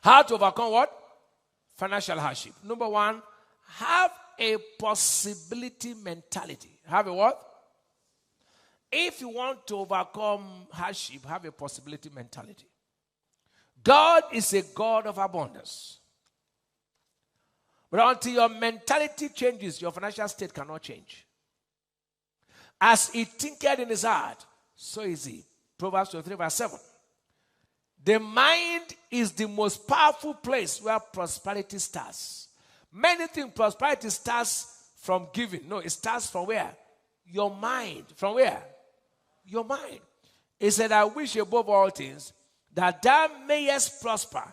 How to overcome what? Financial hardship. Number one, have a possibility mentality. Have a what? If you want to overcome hardship, have a possibility mentality. God is a God of abundance. But until your mentality changes, your financial state cannot change. As he thinketh in his heart, so is he. Proverbs 23 verse 7. The mind is the most powerful place where prosperity starts. Many think prosperity starts from giving. No, it starts from where? Your mind. From where? Your mind. He said, I wish above all things that thou mayest prosper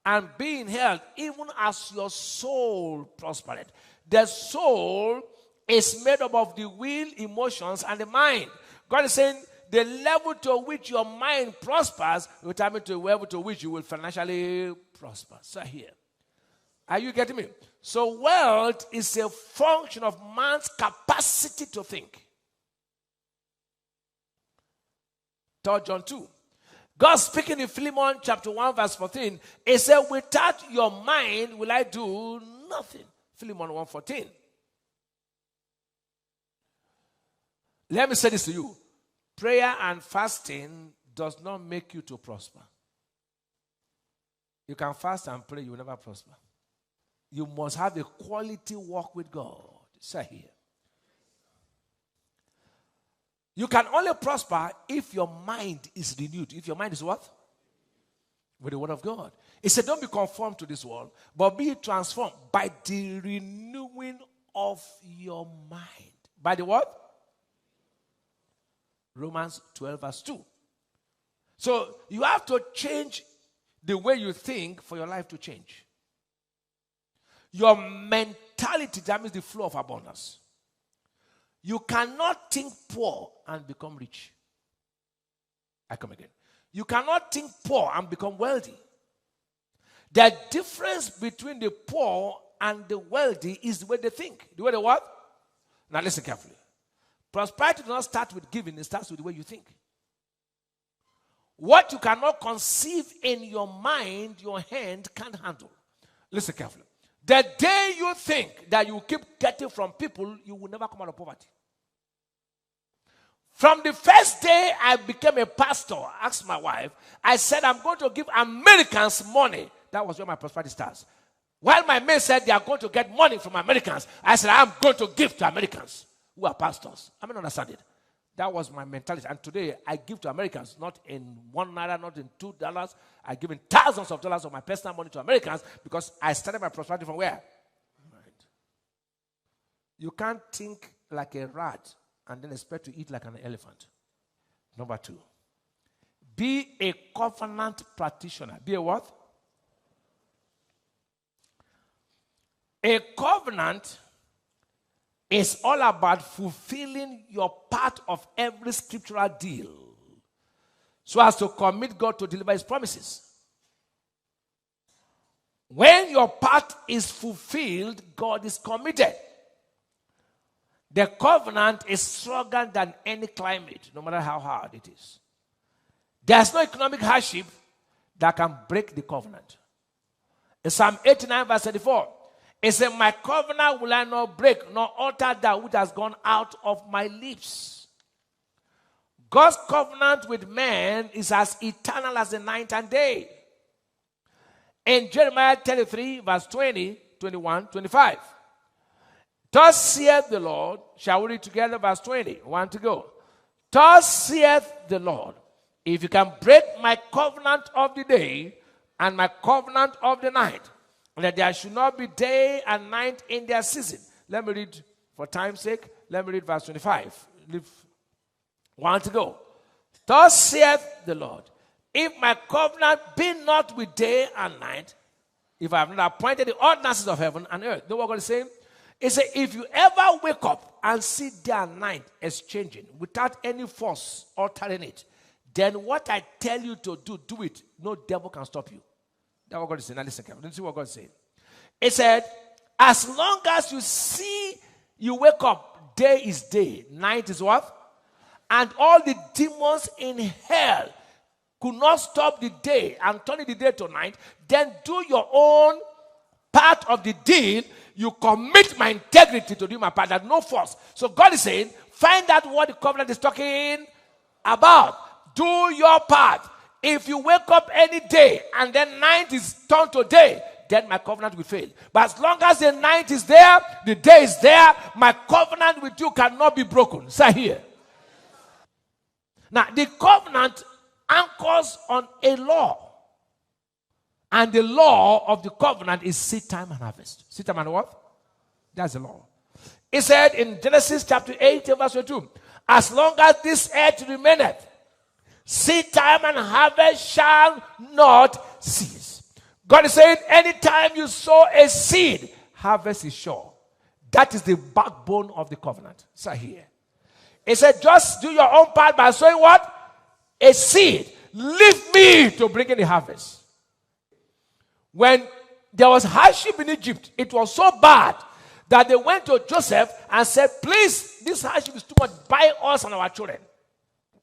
and be in health, even as your soul prospereth. The soul is made up of the will, emotions, and the mind. God is saying the level to which your mind prospers will determine the level to which you will financially prosper. So here. Are you getting me? So wealth is a function of man's capacity to think. 3 John 2. God speaking in Philemon chapter 1 verse 14, he said, without your mind will I do nothing. Philemon 1:14. Let me say this to you. Prayer and fasting does not make you to prosper. You can fast and pray, you will never prosper. You must have a quality walk with God. Say here. You can only prosper if your mind is renewed. If your mind is what? With the word of God. He said, don't be conformed to this world, but be transformed by the renewing of your mind. By the what? Romans 12 verse 2. So you have to change the way you think for your life to change. Your mentality determines the flow of abundance. You cannot think poor and become rich. I come again. You cannot think poor and become wealthy. The difference between the poor and the wealthy is the way they think. The way they what? Now listen carefully. Prosperity does not start with giving, it starts with the way you think. What you cannot conceive in your mind, your hand can't handle. Listen carefully. The day you think that you keep getting from people, you will never come out of poverty. From the first day I became a pastor, I asked my wife, I said, I'm going to give Americans money. That was where my prosperity starts. While my men said they are going to get money from Americans, I said, I'm going to give to Americans who are pastors. I mean, understand it. That was my mentality. And today, I give to Americans, not in $1, not in $2. I give in thousands of dollars of my personal money to Americans because I started my prosperity from where? Right. You can't think like a rat and then expect to eat like an elephant. Number 2. Be a covenant practitioner. Be a what? A covenant is all about fulfilling your part of every scriptural deal so as to commit God to deliver his promises. When your part is fulfilled, God is committed. The covenant is stronger than any climate, no matter how hard it is. There's no economic hardship that can break the covenant. In Psalm 89 verse 34, it said, my covenant will I not break, nor alter that which has gone out of my lips. God's covenant with man is as eternal as the night and day. In Jeremiah 33, verse 20, 21, 25. Thus saith the Lord, shall we read together verse 20? One to go. Thus saith the Lord, if you can break my covenant of the day and my covenant of the night, that there should not be day and night in their season. Let me read, for time's sake, let me read verse 25. Leave one to go. Thus saith the Lord, if my covenant be not with day and night, if I have not appointed the ordinances of heaven and earth. Know what God is saying? He said, if you ever wake up and see day and night exchanging without any force altering it, then what I tell you to do, do it. No devil can stop you. That's what God is saying. Now listen carefully. Let's see what God is saying. It said, as long as you see, you wake up, day is day, night is what? And all the demons in hell could not stop the day and turn the day to night, then do your own part of the deal. You commit my integrity to do my part. There's no force. So God is saying, find out what the covenant is talking about. Do your part. If you wake up any day and then night is turned to day, then my covenant will fail. But as long as the night is there, the day is there, my covenant with you cannot be broken. Say here. Now, the covenant anchors on a law. And the law of the covenant is seed time and harvest. Seed time and what? That's the law. It said in Genesis chapter 8, verse 22, as long as this earth remaineth, seed time and harvest shall not cease. God is saying, anytime you sow a seed, harvest is sure. That is the backbone of the covenant. So here. It said, just do your own part by sowing what? A seed. Leave me to bring in the harvest. When there was hardship in Egypt, it was so bad that they went to Joseph and said, please, this hardship is too much. Buy us and our children.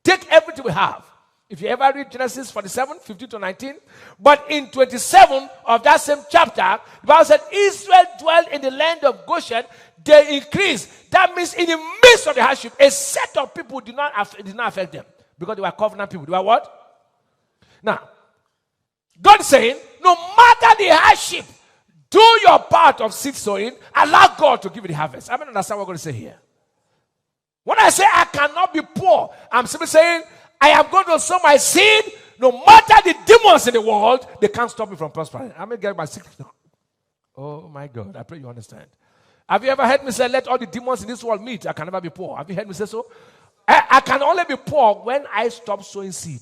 Take everything we have. If you ever read Genesis 47, 15 to 19. But in 27 of that same chapter, the Bible said, Israel dwelt in the land of Goshen. They increased. That means in the midst of the hardship, a set of people did not affect them. Because they were covenant people. They were what? Now, God is saying, no matter the hardship, do your part of seed sowing. Allow God to give you the harvest. I don't understand what I'm going to say here. When I say I cannot be poor, I'm simply saying I am going to sow my seed. No matter the demons in the world, they can't stop me from prospering. I'm going to get my secret. Oh my God. I pray you understand. Have you ever heard me say, let all the demons in this world meet? I can never be poor. Have you heard me say so? I can only be poor when I stop sowing seed.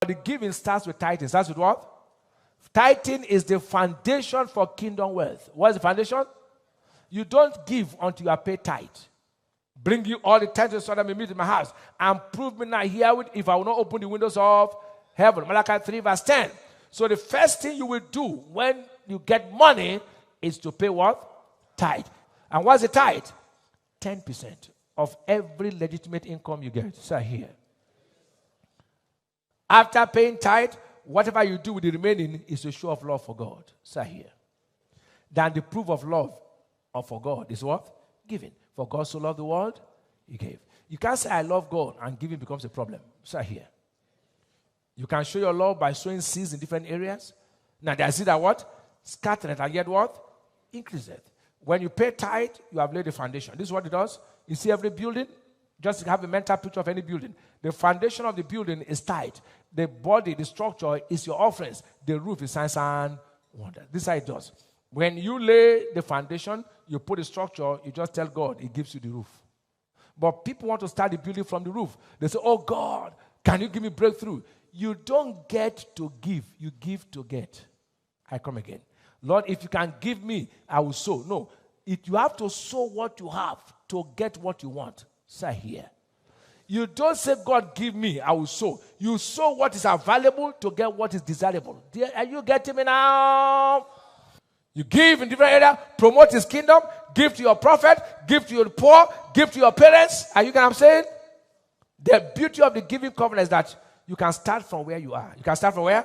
The giving starts with tithing. Starts with what? Tithing is the foundation for kingdom wealth. What is the foundation? You don't give until you are paid tithe. Bring you all the tithes so that may meet in my house. And prove me not herewith if I will not open the windows of heaven. Malachi 3 verse 10. So the first thing you will do when you get money is to pay what? Tithe. And what's the tithe? 10% of every legitimate income you get. So here. After paying tithe, whatever you do with the remaining is a show of love for God. So here. Then the proof of love for God is what? Giving. For God so loved the world, he gave. You can't say I love God and giving becomes a problem. So here. You can show your love by sowing seeds in different areas. Now there's it that what? Scatter it and yet what? Increase it. When you pay tithe, you have laid the foundation. This is what it does. You see every building? Just have a mental picture of any building. The foundation of the building is tight. The body, the structure is your offerings. The roof is signs and wonder. This is how it does. When you lay the foundation, you put the structure, you just tell God, he gives you the roof. But people want to start the building from the roof. They say, oh God, can you give me breakthrough? You don't get to give, you give to get. I come again. Lord, if you can give me, I will sow. No, you have to sow what you have to get what you want. Say here. You don't say, God, give me, I will sow. You sow what is available to get what is desirable. Are you getting me now? You give in different areas, promote his kingdom, give to your prophet, give to your poor, give to your parents. Are you getting what I'm saying? The beauty of the giving covenant is that you can start from where you are. You can start from where?